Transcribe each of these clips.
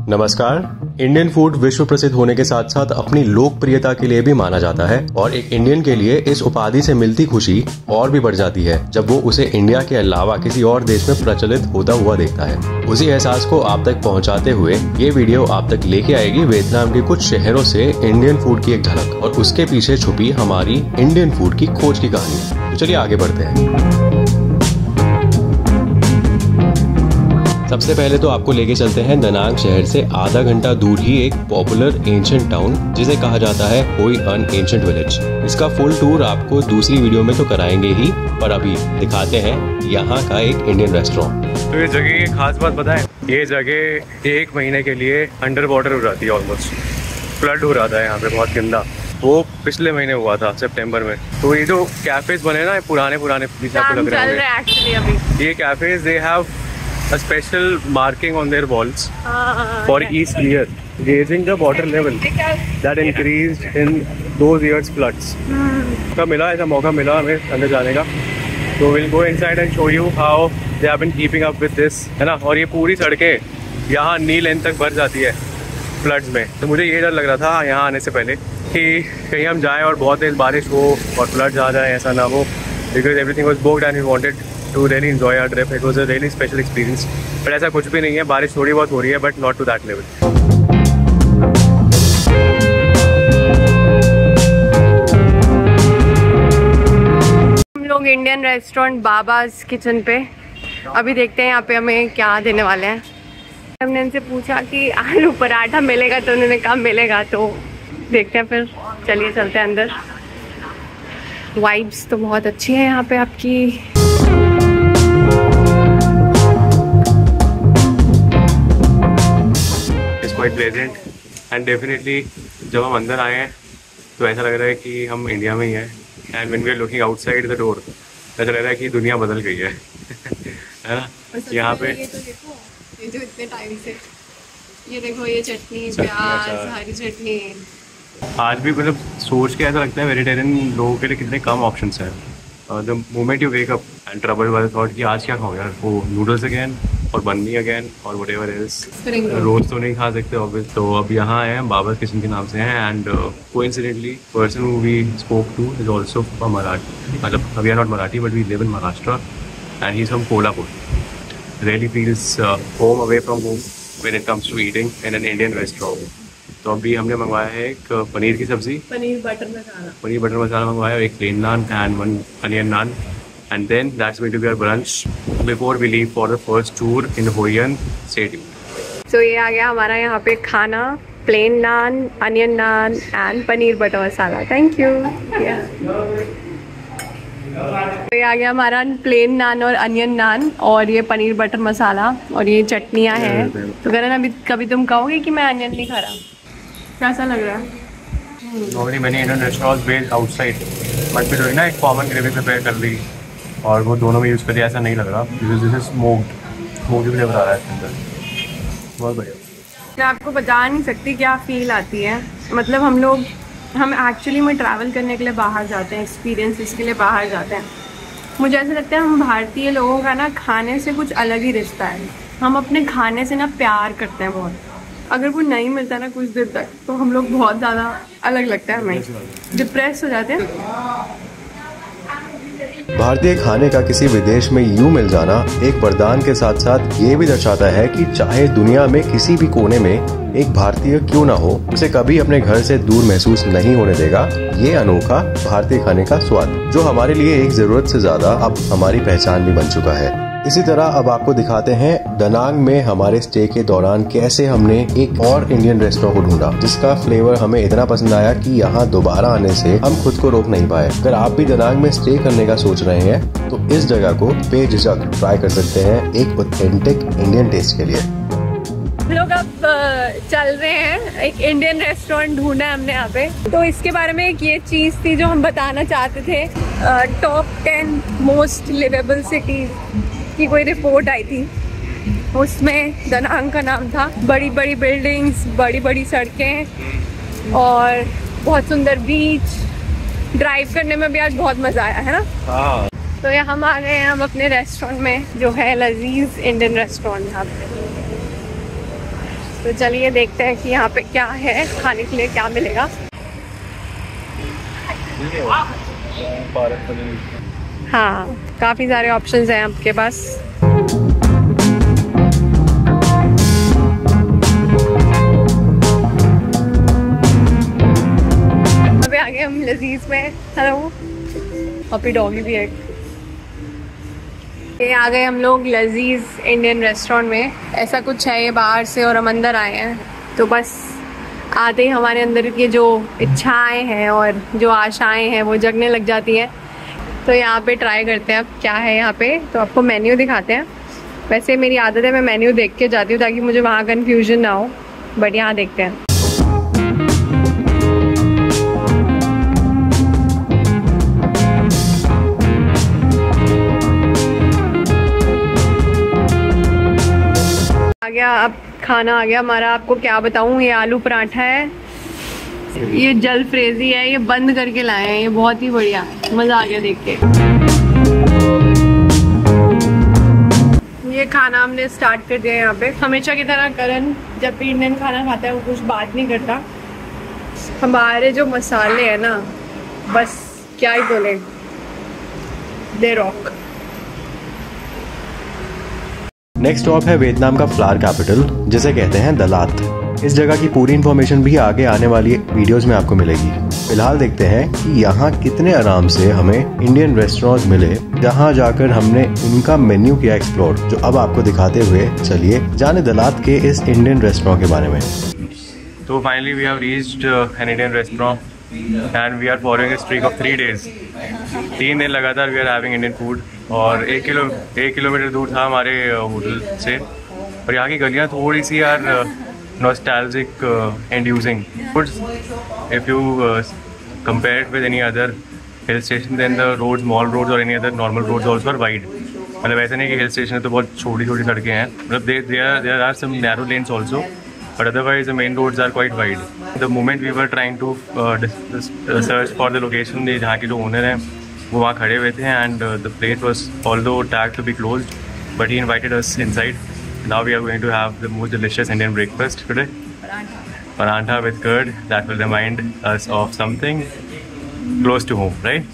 नमस्कार। Indian food विश्व प्रसिद्ध होने के साथ साथ अपनी लोकप्रियता के लिए भी माना जाता है और एक इंडियन के लिए इस उपाधि से मिलती खुशी और भी बढ़ जाती है जब वो उसे इंडिया के अलावा किसी और देश में प्रचलित होता हुआ देखता है। उसी एहसास को आप तक पहुंचाते हुए ये वीडियो आप तक लेके आएगी वियतनाम के कुछ शहरों से इंडियन फूड की एक झलक और उसके पीछे छुपी हमारी इंडियन फूड की खोज की कहानी। तो चलिए आगे बढ़ते हैं। सबसे पहले तो आपको लेके चलते हैं दनांग शहर से आधा घंटा दूर ही एक पॉपुलर एंशिएंट टाउन जिसे कहा जाता है होई अन एंशिएंट विलेज। इसका फुल टूर आपको दूसरी वीडियो में तो कराएंगे ही, पर अभी दिखाते हैं यहाँ का एक इंडियन रेस्टोरेंट। तो ये जगह की खास बात बताएं, ये जगह 1 महीने के लिए अंडर वाटर हो जाती है, ऑलमोस्ट फ्लड हो रहा था यहाँ पे बहुत गंदा। वो पिछले महीने हुआ था सितंबर में। तो ये जो कैफेज बने ना पुराने लग रहे हैं, ये cafes they have a special marking on their walls for each year, gauging the water level that increased in those years floods. कब मिला ऐसा मौका मिला हमें अंदर जाने का, तो we'll go inside and show you how they have been keeping up with this, है ना। और ये पूरी सड़कें यहाँ नी लेंथ तक भर जाती है फ्लड्स में। तो मुझे ये डर लग रहा था यहाँ आने से पहले कि कहीं हम जाएँ और बहुत तेज बारिश हो और फ्लड्स आ जाए, ऐसा ना हो, because everything was booked and we wanted to really enjoy our trip. It was a really special experience. But ऐसा कुछ भी नहीं है, बारिश थोड़ी बहुत हो रही है, but not to that level. हम लोग इंडियन रेस्टोरेंट बाबाज किचन पे अभी देखते हैं यहाँ पे हमें क्या देने वाले हैं। हमने इनसे पूछा कि आलू पराठा मिलेगा, तो उन्होंने कहा मिलेगा, तो देखते हैं फिर। चलिए चलते हैं अंदर। वाइब्स तो बहुत अच्छी है यहाँ पे आपकी। क्वाइट प्लेजेंट एंड डेफिनेटली जब हम अंदर आए हैं तो ऐसा लग रहा है कि हम इंडिया में ही हैं। And when we are looking outside the door ऐसा लग रहा है कि दुनिया बदल गई है है ना। यहाँ पे ये तो देखो, ये जो इतने टाइम से ये देखो, ये चटनी, प्याज, हरी चटनी। आज भी मतलब सोच के ऐसा लगता है वेजिटेरियन लोगों के लिए कितने कम ऑप्शंस हैं। The moment you wake up and trouble वाले थॉट कि आज क्या खाओ यार, वो नूडल्स अगेन और बन्नी अगेन और व्हाटएवर इज। रोज तो नहीं खा सकते ऑब्वियस। तो अब यहाँ आए हैं, बाबाज किचन के नाम से हैं। And coincidentally person who we spoke to is also from Marathi, मतलब we are not Marathi but we live in Maharashtra and he is from Kolhapur. Really feels home away from home when it comes to eating in an Indian restaurant. तो अभी हमने मंगवाया है एक पनीर की सब्जी, paneer butter masala मंगवाया, एक plain naan and 1 onion naan. And then that's going to be our brunch before we leave for the first tour in Hoi An. Stay tuned. So ये आ गया हमारा यहाँ पे खाना, plain naan, onion naan and paneer butter masala. Thank you. तो ये आ गया हमारा प्लेन नान और अनियन नान और ये पनीर बटर मसाला और ये चटनियाँ हैं। तो करण अभी कभी तुम कहोगे कि मैं अनियन नहीं खा रहा, कैसा लग रहा है? Normally many Indian restaurants based outside but भी ना एक कॉमन ग्रेवी प्रिपेयर कर ली और वो दोनों में यूज़ करिए, ऐसा नहीं लग रहा। दिस इज स्मोक्ड फ्लेवर आ रहा है इसके अंदर, बहुत बढ़िया। मैं आपको बता नहीं सकती क्या फील आती है। मतलब हम एक्चुअली में ट्रैवल करने के लिए बाहर जाते हैं, एक्सपीरियंसेस के लिए बाहर जाते हैं। मुझे ऐसा लगता है हम भारतीय लोगों का ना खाने से कुछ अलग ही रिश्ता है। हम अपने खाने से ना प्यार करते हैं बहुत। अगर वो नहीं मिलता ना कुछ देर तक तो हम लोग बहुत ज़्यादा अलग लगता है, हमें डिप्रेस हो जाते हैं। भारतीय खाने का किसी विदेश में यूं मिल जाना एक वरदान के साथ साथ ये भी दर्शाता है कि चाहे दुनिया में किसी भी कोने में एक भारतीय क्यों ना हो, उसे कभी अपने घर से दूर महसूस नहीं होने देगा ये अनोखा भारतीय खाने का स्वाद, जो हमारे लिए एक जरूरत से ज्यादा अब हमारी पहचान भी बन चुका है। इसी तरह अब आपको दिखाते हैं दनांग में हमारे स्टे के दौरान कैसे हमने एक और इंडियन रेस्टोरेंट को ढूंढा जिसका फ्लेवर हमें इतना पसंद आया कि यहाँ दोबारा आने से हम खुद को रोक नहीं पाए। अगर आप भी दनांग में स्टे करने का सोच रहे हैं तो इस जगह को बेझिझक ट्राई कर सकते हैं एक ऑथेंटिक इंडियन टेस्ट के लिए। लोग अब चल रहे हैं, एक इंडियन रेस्टोरेंट ढूंढा है हमने यहाँ पे। तो इसके बारे में एक ये चीज़ थी जो हम बताना चाहते थे। टॉप 10 मोस्ट लिवेबल सिटीज की कोई रिपोर्ट आई थी, उसमें दनांग का नाम था। बड़ी बड़ी बिल्डिंग्स, बड़ी बड़ी सड़कें और बहुत सुंदर बीच। ड्राइव करने में भी आज बहुत मज़ा आया है ना। तो यहाँ हम आ गए हैं हम अपने रेस्टोरेंट में जो है लजीज इंडियन रेस्टोरेंट। यहाँ पे तो चलिए देखते हैं कि यहाँ पे क्या है खाने के लिए, क्या मिलेगा। हाँ, काफ़ी सारे ऑप्शंस हैं आपके पास। अभी आ गए हम लजीज में। हेलो, अभी डॉगी भी है। ये आ गए हम लोग लजीज इंडियन रेस्टोरेंट में। ऐसा कुछ है ये बाहर से, और हम अंदर आए हैं तो बस आते ही हमारे अंदर की जो इच्छाएं हैं और जो आशाएं हैं वो जगने लग जाती हैं। तो यहाँ पे ट्राई करते हैं अब क्या है यहाँ पे। तो आपको मेन्यू दिखाते हैं। वैसे मेरी आदत है मैं मेन्यू देख के जाती हूँ ताकि मुझे वहाँ कन्फ्यूजन ना हो, बट यहाँ देखते हैं। आ गया, अब खाना आ गया हमारा। आपको क्या बताऊँ, ये आलू पराठा है, ये जल फ्रेजी है, ये बंद करके लाए हैं, ये बहुत ही बढ़िया है, मज़ा आ गया देख के। ये खाना हमने स्टार्ट कर दिया यहाँ पे। हमेशा की तरह करण जब भी इंडियन खाना खाता है वो कुछ बात नहीं करता। हमारे जो मसाले हैं ना, बस क्या ही बोले, दे रॉक। नेक्स्ट स्टॉप है वियतनाम का फ्लावर कैपिटल, जिसे कहते हैं दलात। इस जगह की पूरी इन्फॉर्मेशन भी आगे आने वाली वीडियोस में आपको मिलेगी। फिलहाल देखते हैं कि यहाँ कितने आराम से हमें इंडियन रेस्टोरेंट मिले, जहाँ जाकर हमने उनका मेन्यू किया एक्सप्लोर, जो अब आपको दिखाते हुए चलिए जाने दलात के इस इंडियन रेस्टोरेंट के बारे में। तो finally we have reached an Indian restaurant and we are following a streak of 3 days। 3 दिन लगातार we are having Indian food. और 1 किलोमीटर दूर था हमारे होटल से। और यहाँ की गलियाँ थोड़ी सी यार nostalgic inducing. If you compare it with any other hill station, then the roads, mall roads और any other normal roads also are wide. मतलब ऐसा नहीं कि हिल स्टेशन है तो बहुत छोटी छोटी सड़कें हैं, मतलब there are some narrow lanes also, but otherwise the main roads are quite wide. The moment we were trying to search for the location, जहाँ के जो ओनर हैं वो वहाँ खड़े हुए थे, and the place was although tagged to be closed, but he invited us inside. Now we are going to have the most delicious Indian breakfast today. Parantha with curd that will remind us of something close to home, right?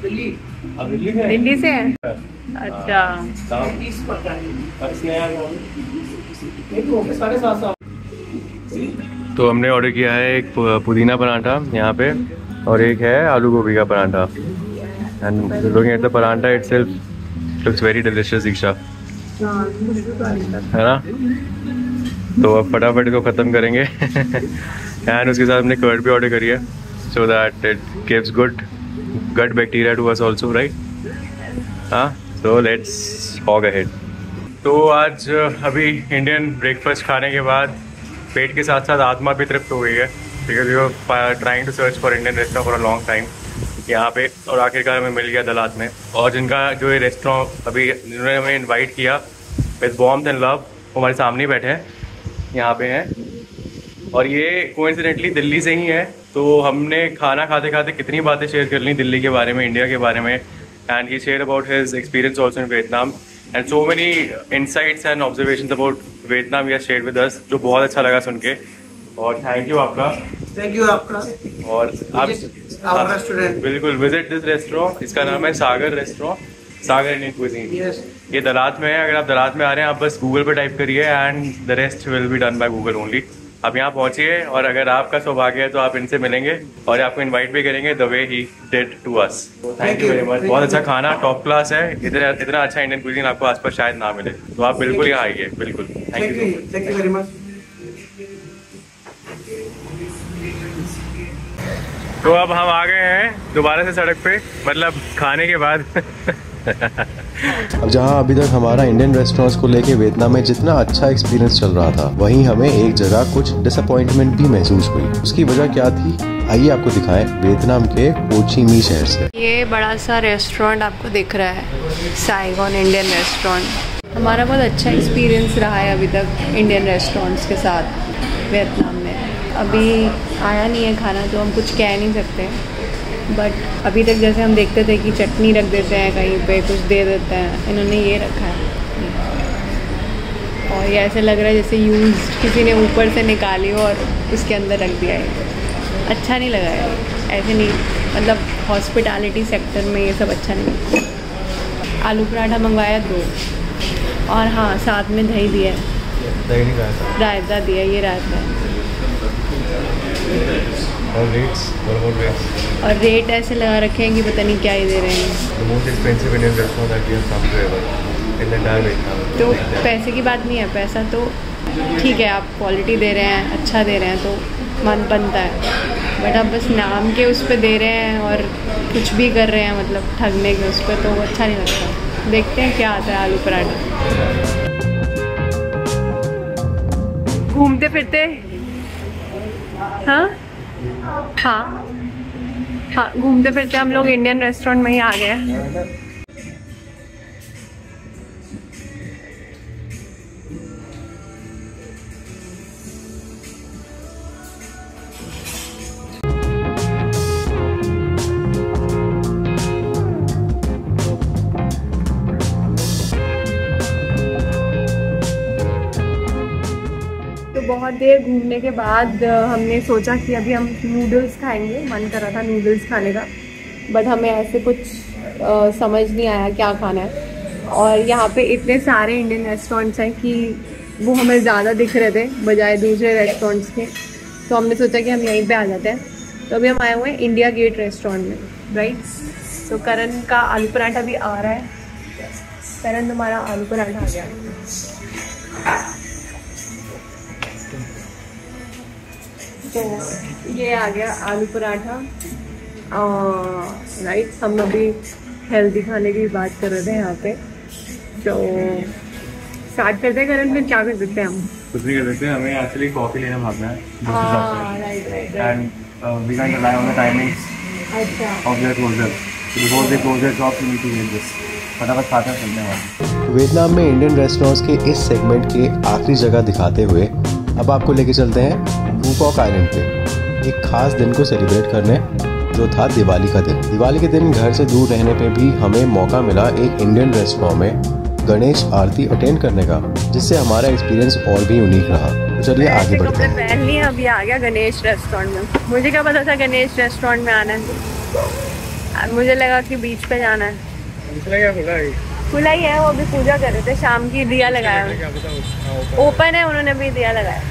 Delhi से है? अच्छा। तो हमने order किया है एक पुदीना पराठा यहाँ पे, और एक है आलू गोभी का पराठा। And looking at the paratha itself looks very delicious Diksha, है ना? तो अब फटाफट को ख़त्म करेंगे। एंड उसके साथ हमने कर्ड भी ऑर्डर करी है, so that it gives good gut bacteria to us also, right? हाँ, तो लेट्स हॉग अहेड। तो आज अभी इंडियन ब्रेकफास्ट खाने के बाद पेट के साथ साथ आत्मा भी तृप्त हो गई है, because you are trying to search for Indian restaurant for a long time यहाँ पे, और आखिरकार हमें मिल गया दलात में। और जिनका जो ये रेस्टोरेंट अभी जिन्होंने हमें इन्वाइट किया विद वार्मथ एंड लव, वो हमारे सामने ही बैठे हैं, यहाँ पे हैं। और ये कोइंसिडेंटली दिल्ली से ही है, तो हमने खाना खाते खाते कितनी बातें शेयर कर ली दिल्ली के बारे में, इंडिया के बारे में। And he share about his experience also in Vietnam, and so many insights and observations about Vietnam he share with us, जो बहुत अच्छा लगा सुन के। और थैंक यू आपका। थैंक यू आपका। और आप रेस्टोरेंट बिल्कुल विजिट दिस रेस्टोरेंट। इसका नाम है सागर रेस्टोरेंट, सागर इंडियन क्विजीन। ये दलात में है। अगर आप दलात में आ रहे हैं, आप बस गूगल पर टाइप करिए and the rest will be done by Google only. आप यहाँ पहुँचिए, और अगर आपका सौभाग्य है तो आप इनसे मिलेंगे और आपको इनवाइट भी करेंगे the way he did to us. Thank you very much. बहुत अच्छा खाना, टॉप क्लास है। इतना अच्छा इंडियन क्विजीन आपको आसपास शायद ना मिले, तो आप बिल्कुल यहाँ आइए। बिल्कुल, थैंक यू वेरी मच। तो अब हम आ गए हैं दोबारा से सड़क पे, मतलब खाने के बाद। अब जहां अभी तक हमारा इंडियन रेस्टोरेंट्स को लेके वियतनाम में जितना अच्छा एक्सपीरियंस चल रहा था, वहीं हमें एक जगह कुछ डिसअपॉइंटमेंट भी महसूस हुई। उसकी वजह क्या थी, आइए आपको दिखाएं वियतनाम के हो ची मी शहर से। ये बड़ा सा रेस्टोरेंट आपको दिख रहा है, साइगॉन इंडियन रेस्टोरेंट। हमारा बहुत अच्छा एक्सपीरियंस रहा है अभी तक इंडियन रेस्टोरेंट्स के साथ वियतनाम में। अभी आया नहीं है खाना तो हम कुछ कह नहीं सकते, बट अभी तक जैसे हम देखते थे कि चटनी रख देते हैं कहीं पे, कुछ दे देते हैं, इन्होंने ये रखा है। और ये ऐसे लग रहा है जैसे यूज किसी ने ऊपर से निकाली हो और उसके अंदर रख दिया है। अच्छा नहीं लगा है, ऐसे नहीं, मतलब हॉस्पिटैलिटी सेक्टर में ये सब अच्छा नहीं लगता। आलू पराठा मंगवाया 2 और हाँ साथ में दही दिया है, दही नहीं खाया, रायता दिया, ये रायता है। और रेट ऐसे लगा रखे हैं कि पता नहीं क्या ही दे रहे हैं। Most expensive Indian restaurant that we have come to ever in the entire Vietnam. तो पैसे की बात नहीं है, पैसा तो ठीक है, आप क्वालिटी दे रहे हैं, अच्छा दे रहे हैं तो मन बनता है, बट आप बस नाम के उस पर दे रहे हैं और कुछ भी कर रहे हैं, मतलब ठगने के उस पर, तो अच्छा नहीं लगता। देखते हैं क्या आता है आलू पराठा। घूमते फिरते हाँ हाँ हाँ घूमते फिरते हम लोग इंडियन रेस्टोरेंट में ही आ गए। बहुत देर घूमने के बाद हमने सोचा कि अभी हम नूडल्स खाएंगे, मन कर रहा था नूडल्स खाने का, बट हमें ऐसे कुछ समझ नहीं आया क्या खाना है। और यहाँ पे इतने सारे इंडियन रेस्टोरेंट्स हैं कि वो हमें ज़्यादा दिख रहे थे बजाय दूसरे रेस्टोरेंट्स के, तो हमने सोचा कि हम यहीं पे आ जाते हैं। तो अभी हम आए हुए हैं इंडिया गेट रेस्टोरेंट में, राइट। तो करण का आलू पराठा भी आ रहा है। करण तुम्हारा आलू पराठा आ गया। तो ये आ गया आलू पराठा, राइट। हम अभी हेल्दी खाने की बात कर रहे थे यहाँ पे, तो स्टार्ट करते हैं। करण फिर क्या कर सकते हैं हम? कुछ नहीं कर सकते, हमें एक्चुअली कॉफ़ी लेना भागना है, right. And we can rely on the timings of their closure, because they close their shops, we need to get this. फटाफट खाते हैं, चलते हैं। वियतनाम में इंडियन रेस्टोरेंट्स के इस सेगमेंट के आखिरी जगह दिखाते हुए अब आपको लेके चलते हैं फूकॉक आइलैंड पे, एक खास दिन को सेलिब्रेट करने, जो था दिवाली का दिन। दिवाली के दिन घर से दूर रहने पे भी हमें मौका मिला एक इंडियन रेस्टोरेंट में गणेश आरती अटेंड करने का, जिससे हमारा एक्सपीरियंस और भी यूनिक रहा। तो चलिए आगे बढ़ते हैं। पहन लिया, अभी आ गया गणेश रेस्टोरेंट में। मुझे क्या पता था गणेश रेस्टोरेंट में आना है, मुझे लगा कि बीच पे जाना है। खुला ही है, वो अभी पूजा कर रहे थे शाम की, दिया लगाया, ओपन है, उन्होंने भी दिया लगाया।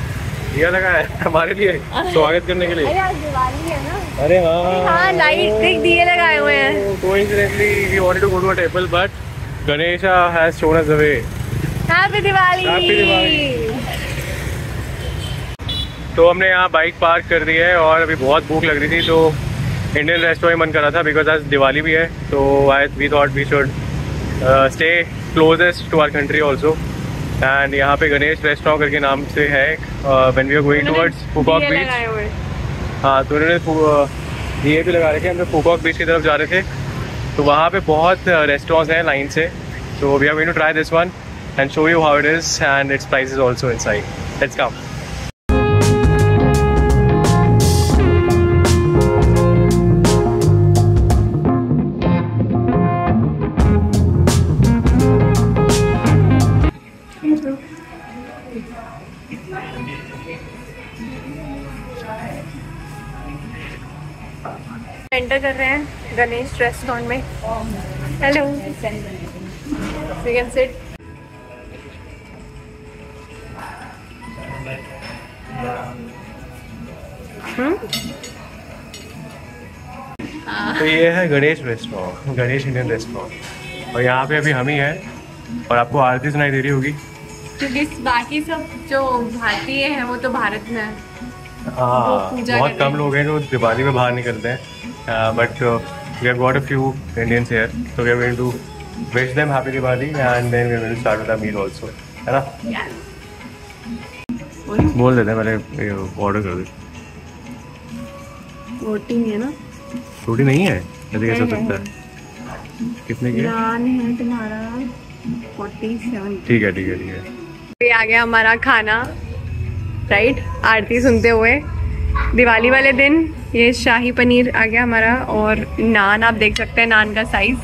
दिया लगाया है हमारे लिए स्वागत करने के लिए। अरे आज दिवाली है ना। अरे हाँ लाइट देख, दिए लगाए हुए हैं। Coincidentally, we wanted to go to a temple, but Ganesha has shown us the way. Happy Diwali. Happy Diwali। तो हमने यहाँ बाइक पार्क कर दी है और अभी बहुत भूख लग रही थी, तो इंडियन रेस्टोरेंट मन कर रहा था, बिकॉज आज दिवाली भी है। तो we thought we should stay closest to our country also, and यहाँ पे गणेश रेस्टोरेंट करके नाम से है। When we are going towards Phu Quoc beach, हाँ, तो उन्होंने दिए भी लगा रखे। हम लोग फूकॉक बीच की तरफ जा रहे थे, तो वहाँ पे बहुत रेस्टोरेंट्स हैं लाइन से। तो we are going to try this one and show you how it is and its prices also inside. Let's come. Enter कर रहे हैं गणेश रेस्टोरेंट में। Hello, you can sit. तो ये है Ganesh restaurant, Ganesh Indian restaurant, और यहाँ पे अभी हम ही हैं और आपको आरती सुनाई दे रही होगी, क्योंकि बाकी सब जो भारतीय हैं वो तो भारत में है। हाँ, बहुत कम लोग हैं जो दिवाली में बाहर निकलते हैं, but we have got a few Indians here, so we are going to wish them happy Diwali and then we will start with the meal also, है ना? बोल देते हैं, पहले ऑर्डर कर दे। रोटी नहीं है ना? रोटी नहीं है, ऐसे कैसे हो सकता है? कितने की? नान है तुम्हारा 47। ठीक है ठीक है ठीक है। ये आ गया हमारा खाना, राइट, आरती सुनते हुए दिवाली वाले दिन। ये शाही पनीर आ गया हमारा, और नान आप देख सकते हैं नान का साइज,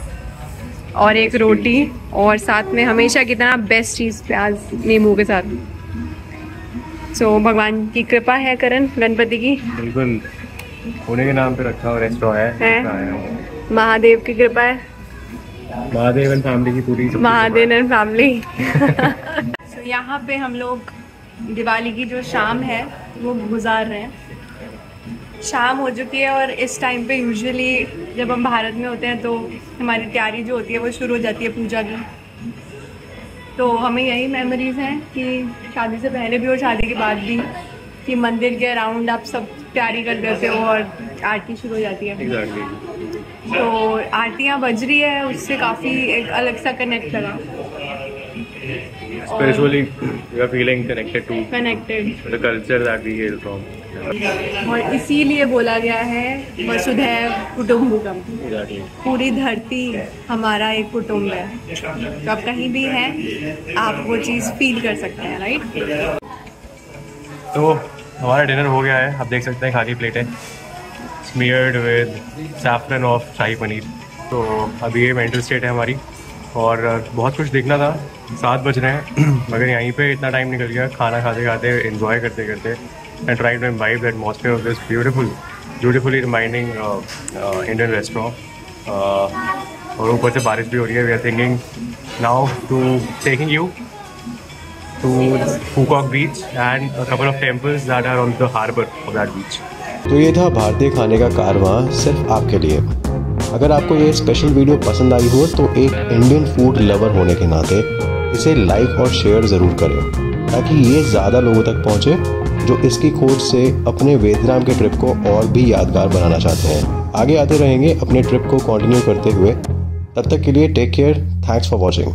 और एक रोटी और साथ में हमेशा कितना बेस्ट चीज़ प्याज नींबू के साथ। सो भगवान की कृपा है करण, गणपति की बिल्कुल पुणे के नाम पे रखा हुआ रेस्टोरेंट है। महादेव की कृपा है, महादेव एंड फैमिली की पूरी महादेव एंड फैमिली। तो यहाँ पे हम लोग दिवाली की जो शाम है वो गुजार रहे हैं। शाम हो चुकी है और इस टाइम पे यूजुअली जब हम भारत में होते हैं तो हमारी तैयारी जो होती है वो शुरू हो जाती है पूजा की। तो हमें यही मेमोरीज हैं कि शादी से पहले भी और शादी के बाद भी, कि मंदिर के अराउंड आप सब तैयारी कर देते हो और आरती शुरू हो जाती है। Exactly. तो आरतियाँ बज रही है, उससे काफ़ी एक अलग सा कनेक्ट लगा। Spiritually, we are feeling connected to the culture that we hail from. और इसीलिए बोला गया है वसुधैव कुटुम्बकम। Exactly. पूरी धरती हमारा एक कुटुम्ब है। तो आप कहीं भी हैं आप वो चीज़ फील कर सकते हैं, राइट? तो हमारा डिनर हो गया है, आप देख सकते हैं खाली प्लेट है, स्मीयर्ड विद सैफरन ऑफ शाही पनीर। तो अभी ये मेंटल स्टेट है हमारी और बहुत कुछ देखना था। 7 बज रहे हैं मगर यहीं पे इतना टाइम निकल गया खाना खाते खाते, एंजॉय करते करते, and trying to imbibe the atmosphere of this beautifully reminding Indian restaurant. और ऊपर से बारिश भी हो रही है। We are thinking now to taking you to Phuket beach and a couple of temples that are on the harbour of that beach. तो ये था भारतीय खाने का कारवां सिर्फ आपके लिए। अगर आपको ये स्पेशल वीडियो पसंद आई हो तो एक इंडियन फूड लवर होने के नाते इसे लाइक और शेयर ज़रूर करें ताकि ये ज़्यादा लोगों तक पहुँचे जो इसकी खोज से अपने वेदराम के ट्रिप को और भी यादगार बनाना चाहते हैं। आगे आते रहेंगे अपने ट्रिप को कंटिन्यू करते हुए। तब तक के लिए take care, thanks for watching.